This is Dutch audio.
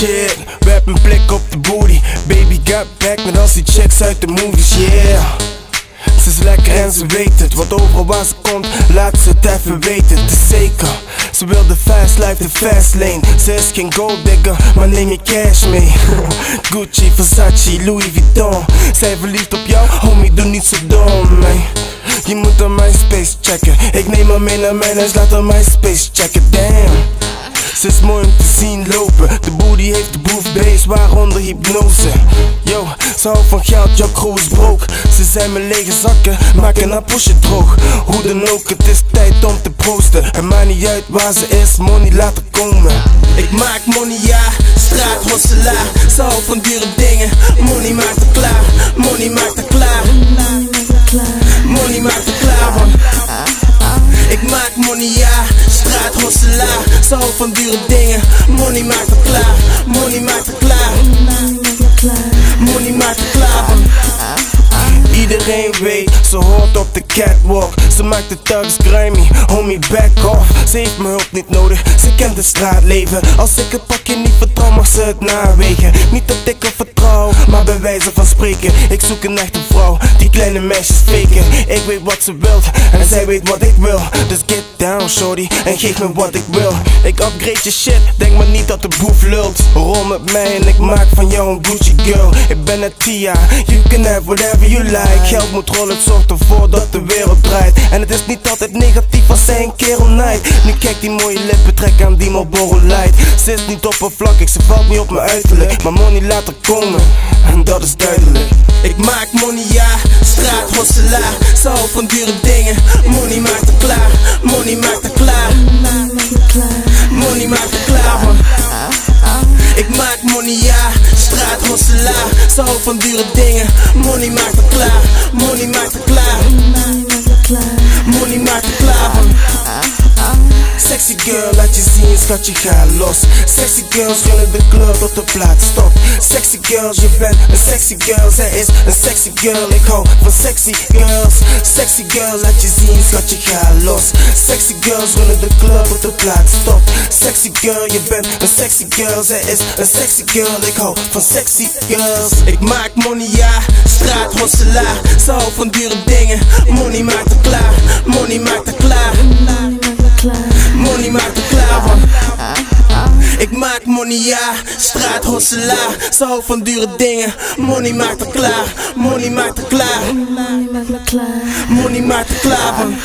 shit. Werp een blik op de booty. Baby got back met als die chicks uit de movies, yeah. Ze is lekker en ze weet het. Wat overal waar ze komt, laat ze het even weten. Het is zeker, ze wil de fast life, de fast lane. Ze is geen gold digger, maar neem je cash mee. Gucci, Versace, Louis Vuitton. Zij verliefd op jou, homie, doe niet zo dom, man. Je moet haar MySpace checken. Ik neem haar mee naar mijn huis, laat haar MySpace checken, damn. Ze is mooi om te zien lopen. De booty heeft de boefbeest, waaronder hypnose. Yo, ze houdt van geld, jouw crew is broke. Ze zijn mijn lege zakken, maken haar pushen droog. Hoe dan ook, het is tijd om te proosten. Het maakt niet uit waar ze is, money laten komen. Ik maak money, ja, straathosselaar. Ze houdt van dure dingen, money maakt haar klaar. Money maakt haar klaar. Money maakt haar klaar, man. Ik maak money, ja, straathosselaar. Ze houdt van dure dingen, money maakt haar klaar. Money maakt haar klaar. Money maakt haar klaar, man. Iedereen weet, ze hoort op de catwalk. Ze maakt de thugs grimy, homie back off. Ze heeft mijn hulp niet nodig, ze kent het straatleven. Als ik het pakje niet vertrouw, mag ze het nawegen. Niet dat ik er vertrouw, maar bij wijze van spreken. Ik zoek een echte vrouw, die kleine meisjes faken. Ik weet wat ze wilt, en zij weet wat ik wil. Dus get down shorty, en geef me wat ik wil. Ik upgrade je shit, denk maar niet dat de boef lult. Rol met mij en ik maak van jou een Gucci girl. Ik ben een Tia, you can have whatever you like. Geld moet rollen, het zorgt ervoor dat de wereld draait. En het is niet altijd negatief als zij een kerel night. Nu kijk die mooie lippen, trek aan die Marlboro Light. Ze is niet oppervlakkig, ze valt niet op mijn uiterlijk. Maar money laat er komen, en dat is duidelijk. Ik maak money, ja, straathosselaar. Ze houdt van dure dingen, money maakt haar klaar. Money maakt haar klaar. Money maakt haar klaar, man. Ik maak money, ja, straathosselaar. Ze houdt van dure dingen, money maakt haar klaar. Money maakt haar klaar. Money maakt haar klaar, man. Sexy girl, laat je zien, schatje, ga los. Sexy girls runnen de club tot de plaat stopt. Sexy girls, je bent een sexy girl. Zij is een sexy girl, ik hou van sexy girls. Sexy girl, laat je zien, schatje, ga los. Sexy girls runnen de club tot de plaat stopt. Sexy girl, je bent een sexy girl. Zij is een sexy girl, ik hou van sexy girls. Ik maak money, ja, straathosselaar. Ze houdt van dure dingen, money maakt haar klaar. Money maakt haar klaar. Money maakt haar klaar, man. Ik maak money, ja, straathosselaar. Ze houdt van dure dingen, money maakt haar klaar. Money maakt haar klaar. Money maakt haar klaar, man.